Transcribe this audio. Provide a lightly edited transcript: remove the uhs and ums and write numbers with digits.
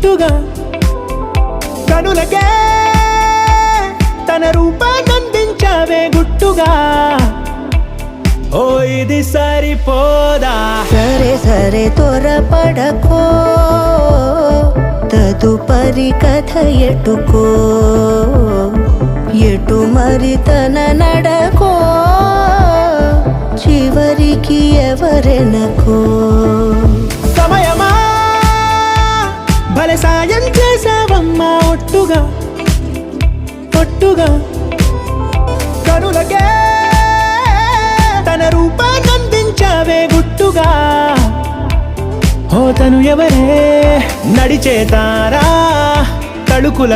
ఒట్టుగా కనులకే తన రూపాన్నందించావే గుట్టుగా. ఓ ఇది సరిపోదా? సరే సరే త్వరపడకో, తదుపరి కథ ఎటుకో, ఎటు మరి తన నడకో, చివరికి ఎవరెనకో. సమయమా భలే సాయం చేసావమ్మా ఒట్టుగా ఒట్టుగా కనులకే తన రూపాన్నందించావే గుట్టుగా. ఓ తను ఎవరే నడిచేతారా తళుకుల